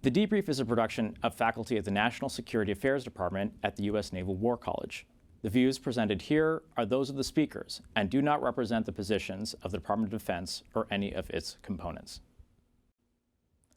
The Debrief is a production of faculty at the National Security Affairs Department at the U.S. Naval War College. The views presented here are those of the speakers and do not represent the positions of the Department of Defense or any of its components.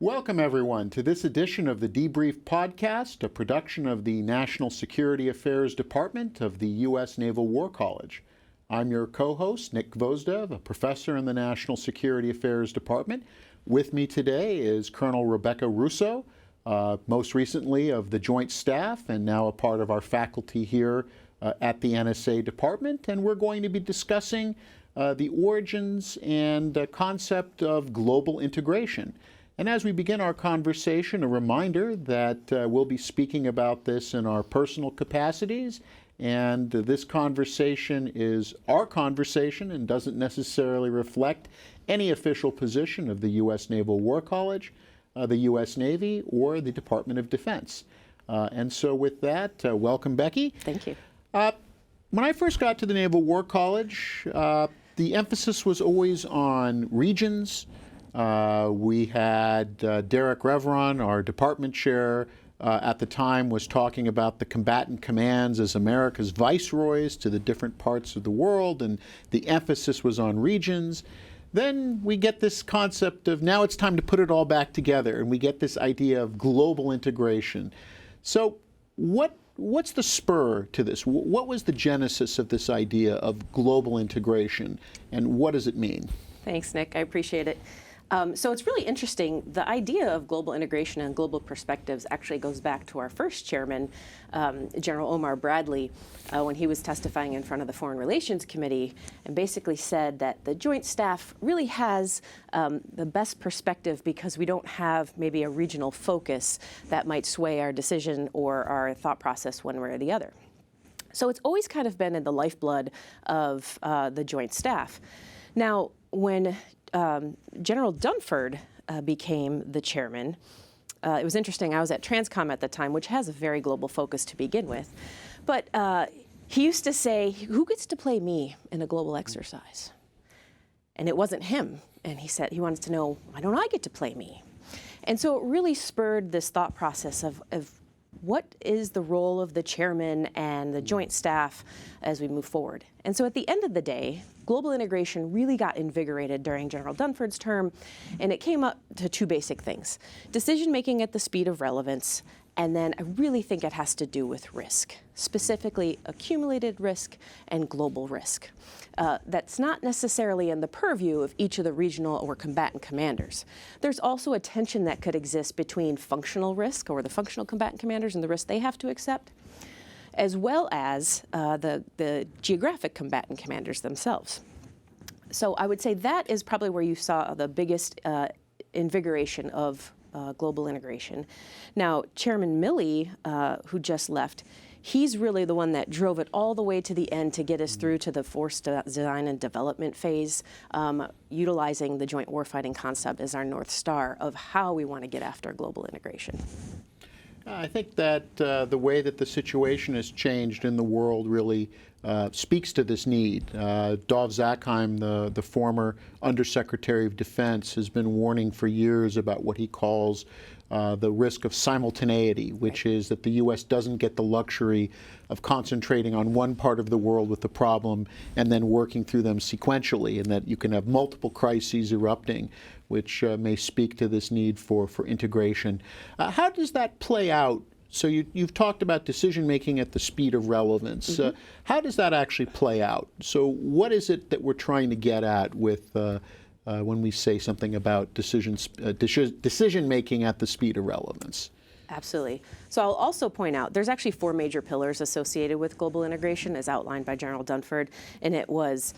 Welcome, everyone, to this edition of the Debrief podcast, a production of the National Security Affairs Department of the U.S. Naval War College. I'm your co-host, Nick Gvozdev, a professor in the National Security Affairs Department. With me today is Colonel Rebecca Russo, most recently of the Joint Staff and now a part of our faculty here at the NSA Department. And we're going to be discussing the origins and concept of global integration. And as we begin our conversation, a reminder that we'll be speaking about this in our personal capacities. And this conversation is our conversation and doesn't necessarily reflect any official position of the U.S. Naval War College, the U.S. Navy, or the Department of Defense. And so with that, welcome, Becky. Thank you. When I first got to the Naval War College, the emphasis was always on regions. We had Derek Reveron, our department chair, at the time was talking about the combatant commands as America's viceroys to the different parts of the world, and the emphasis was on regions. Then we get this concept of now it's time to put it all back together, and we get this idea of global integration. So what's the spur to this? What was the genesis of this idea of global integration, and what does it mean? Thanks, Nick. I appreciate it. So it's really interesting. The idea of global integration and global perspectives actually goes back to our first chairman, General Omar Bradley, when he was testifying in front of the Foreign Relations Committee and basically said that the Joint Staff really has the best perspective because we don't have maybe a regional focus that might sway our decision or our thought process one way or the other. So it's always kind of been in the lifeblood of the Joint Staff. Now, when General Dunford became the chairman, it was interesting. I was at TRANSCOM at the time, which has a very global focus to begin with. But he used to say, who gets to play me in a global exercise? And it wasn't him. And he said he wanted to know, why don't I get to play me? And so it really spurred this thought process of what is the role of the chairman and the Joint Staff as we move forward. And so at the end of the day, global integration really got invigorated during General Dunford's term, and it came up to two basic things: decision-making at the speed of relevance, and then I really think it has to do with risk, specifically accumulated risk and global risk. That's not necessarily in the purview of each of the regional or combatant commanders. There's also a tension that could exist between functional risk, or the functional combatant commanders and the risk they have to accept, as well as the geographic combatant commanders themselves. So I would say that is probably where you saw the biggest invigoration of global integration. Now, Chairman Milley, who just left, he's really the one that drove it all the way to the end to get us through to the force design and development phase, utilizing the joint warfighting concept as our North Star of how we want to get after global integration. I think that the way that the situation has changed in the world really speaks to this need. Dov Zakheim, the former Undersecretary of Defense, has been warning for years about what he calls the risk of simultaneity, which is that the U.S. doesn't get the luxury of concentrating on one part of the world with the problem and then working through them sequentially, and that you can have multiple crises erupting, which may speak to this need for integration. How does that play out? So you've talked about decision-making at the speed of relevance. Mm-hmm. How does that actually play out? So what is it that we're trying to get at with when we say something about decision-making at the speed of relevance? Absolutely. So I'll also point out there's actually four major pillars associated with global integration as outlined by General Dunford, and it was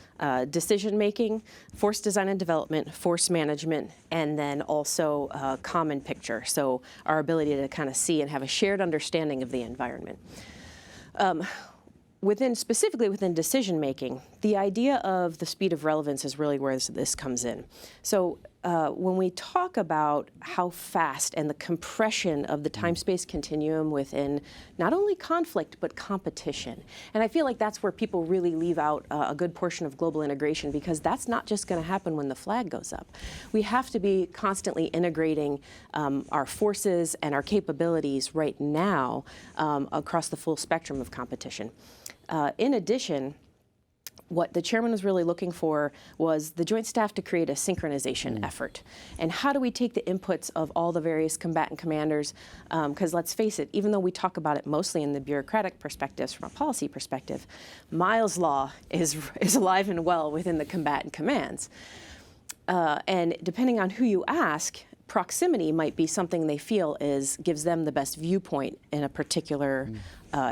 decision-making, force design and development, force management, and then also common picture, so our ability to kind of see and have a shared understanding of the environment. Specifically within decision-making, the idea of the speed of relevance is really where this comes in. So when we talk about how fast and the compression of the time-space continuum within not only conflict but competition, and I feel like that's where people really leave out a good portion of global integration, because that's not just going to happen when the flag goes up. We have to be constantly integrating our forces and our capabilities right now across the full spectrum of competition. In addition, what the chairman was really looking for was the Joint Staff to create a synchronization effort. And how do we take the inputs of all the various combatant commanders? Because let's face it, even though we talk about it mostly in the bureaucratic perspectives, from a policy perspective, Miles' law is alive and well within the combatant commands. And depending on who you ask, proximity might be something they feel gives them the best viewpoint in a particular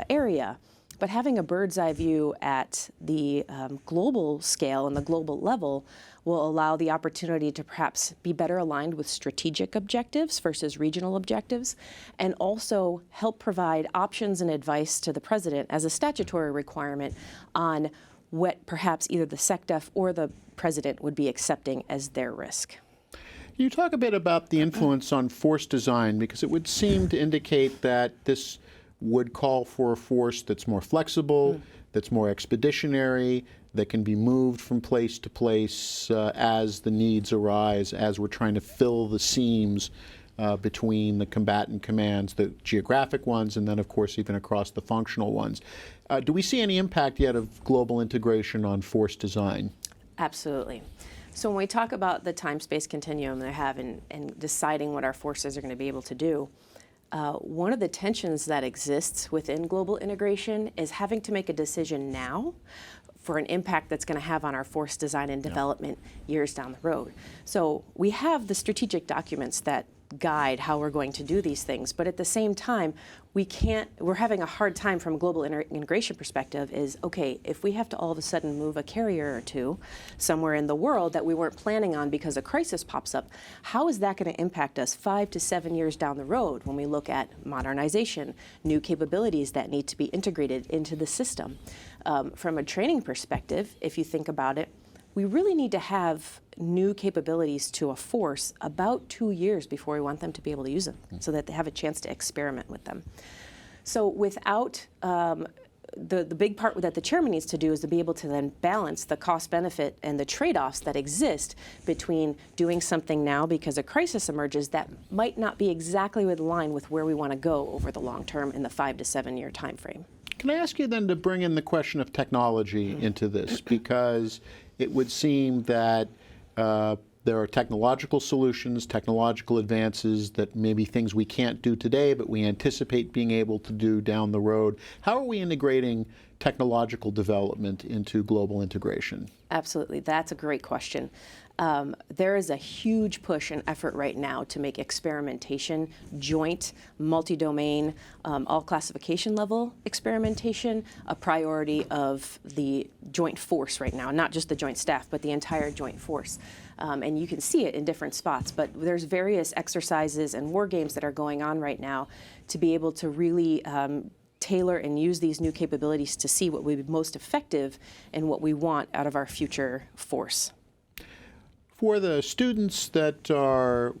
area. But having a bird's eye view at the global scale and the global level will allow the opportunity to perhaps be better aligned with strategic objectives versus regional objectives, and also help provide options and advice to the president as a statutory requirement on what perhaps either the SecDef or the president would be accepting as their risk. You talk a bit about the influence on force design, because it would seem to indicate that this would call for a force that's more flexible, that's more expeditionary, that can be moved from place to place as the needs arise, as we're trying to fill the seams between the combatant commands, the geographic ones, and then, of course, even across the functional ones. Do we see any impact yet of global integration on force design? Absolutely. So when we talk about the time-space continuum they have in deciding what our forces are going to be able to do, one of the tensions that exists within global integration is having to make a decision now for an impact that's going to have on our force design and development years down the road. So we have the strategic documents that guide how we're going to do these things, but at the same time, we're having a hard time from a global integration perspective is, okay, if we have to all of a sudden move a carrier or two somewhere in the world that we weren't planning on because a crisis pops up, how is that going to impact us 5 to 7 years down the road when we look at modernization, new capabilities that need to be integrated into the system? From a training perspective, if you think about it, we really need to have new capabilities to a force about 2 years before we want them to be able to use them, so that they have a chance to experiment with them. So without the big part that the chairman needs to do is to be able to then balance the cost benefit and the trade-offs that exist between doing something now because a crisis emerges that might not be exactly in line with where we want to go over the long term in the 5 to 7 year time frame. Can I ask you then to bring in the question of technology into this? Because it would seem that there are technological solutions, technological advances that maybe things we can't do today, but we anticipate being able to do down the road. How are we integrating technological development into global integration? Absolutely. That's a great question. There is a huge push and effort right now to make experimentation joint, multi-domain, all classification level experimentation a priority of the joint force right now, not just the joint staff, but the entire joint force. And you can see it in different spots, but there's various exercises and war games that are going on right now to be able to really tailor and use these new capabilities to see what would be most effective and what we want out of our future force. For the students that are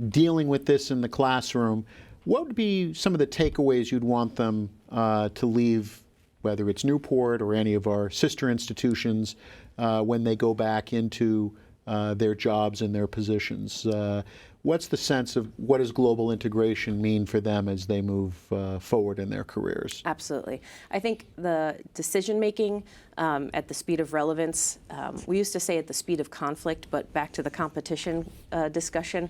dealing with this in the classroom, what would be some of the takeaways you'd want them to leave, whether it's Newport or any of our sister institutions, when they go back into their jobs and their positions? What's the sense of what does global integration mean for them as they move forward in their careers? Absolutely. I think the decision-making at the speed of relevance, we used to say at the speed of conflict, but back to the competition discussion,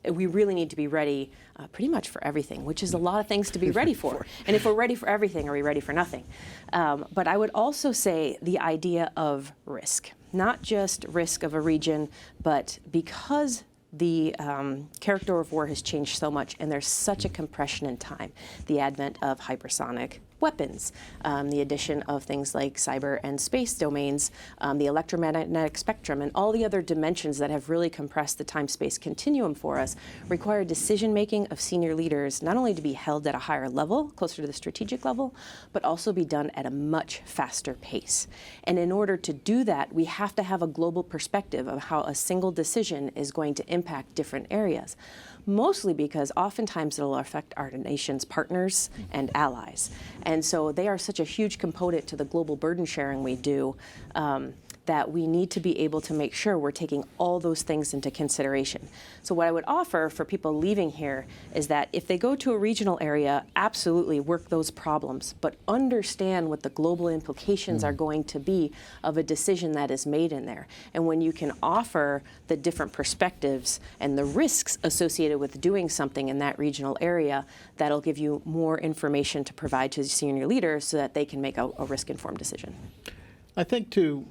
we really need to be ready pretty much for everything, which is a lot of things to be ready for. And if we're ready for everything, are we ready for nothing? But I would also say the idea of risk, not just risk of a region, but because the character of war has changed so much and there's such a compression in time, the advent of hypersonic weapons, the addition of things like cyber and space domains, the electromagnetic spectrum, and all the other dimensions that have really compressed the time-space continuum for us require decision-making of senior leaders not only to be held at a higher level, closer to the strategic level, but also be done at a much faster pace. And in order to do that, we have to have a global perspective of how a single decision is going to impact different areas, mostly because oftentimes it'll affect our nation's partners and allies. And so they are such a huge component to the global burden sharing we do, that we need to be able to make sure we're taking all those things into consideration. So what I would offer for people leaving here is that if they go to a regional area, absolutely work those problems, but understand what the global implications are going to be of a decision that is made in there. And when you can offer the different perspectives and the risks associated with doing something in that regional area, that'll give you more information to provide to senior leaders so that they can make a risk-informed decision. I think to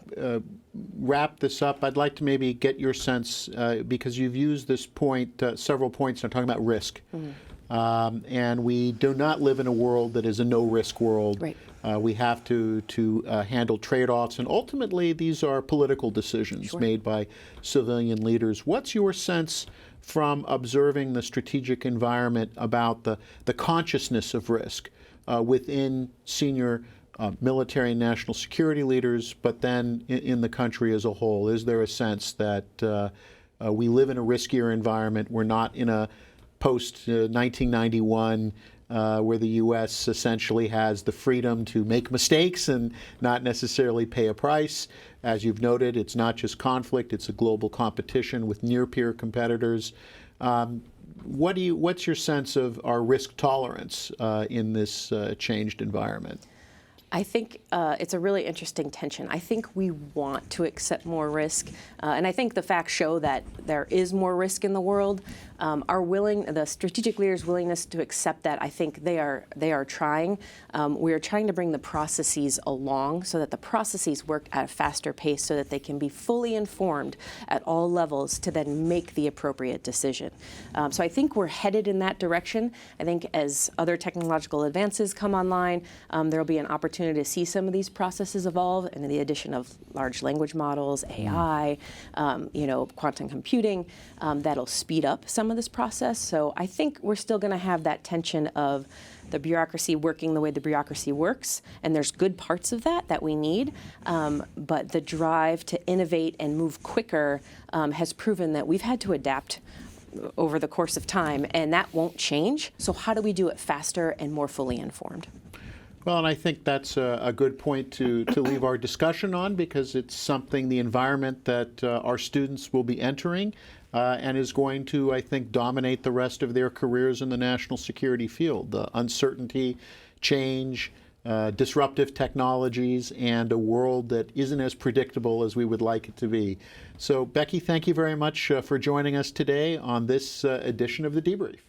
wrap this up, I'd like to maybe get your sense, because you've used this point, several points, I'm talking about risk. And we do not live in a world that is a no-risk world. Right. We have to handle trade-offs, and ultimately these are political decisions made by civilian leaders. What's your sense from observing the strategic environment about the consciousness of risk within senior military and national security leaders, but then in the country as a whole? Is there a sense that we live in a riskier environment? We're not in a post-1991 where the U.S. essentially has the freedom to make mistakes and not necessarily pay a price. As you've noted, it's not just conflict, it's a global competition with near-peer competitors. What's your sense of our risk tolerance in this changed environment? I think it's a really interesting tension. I think we want to accept more risk, and I think the facts show that there is more risk in the world. The strategic leaders' willingness to accept that, I think they are trying. We are trying to bring the processes along so that the processes work at a faster pace so that they can be fully informed at all levels to then make the appropriate decision. So I think we're headed in that direction. I think as other technological advances come online, there will be an opportunity to see some of these processes evolve, and the addition of large language models, AI, quantum computing, that'll speed up some of this process. So I think we're still going to have that tension of the bureaucracy working the way the bureaucracy works, and there's good parts of that we need, but the drive to innovate and move quicker has proven that we've had to adapt over the course of time, and that won't change. So how do we do it faster and more fully informed? Well, and I think that's a good point to leave our discussion on, because it's something, the environment that our students will be entering and is going to, I think, dominate the rest of their careers in the national security field. The uncertainty, change, disruptive technologies, and a world that isn't as predictable as we would like it to be. So, Becky, thank you very much for joining us today on this edition of the Debrief.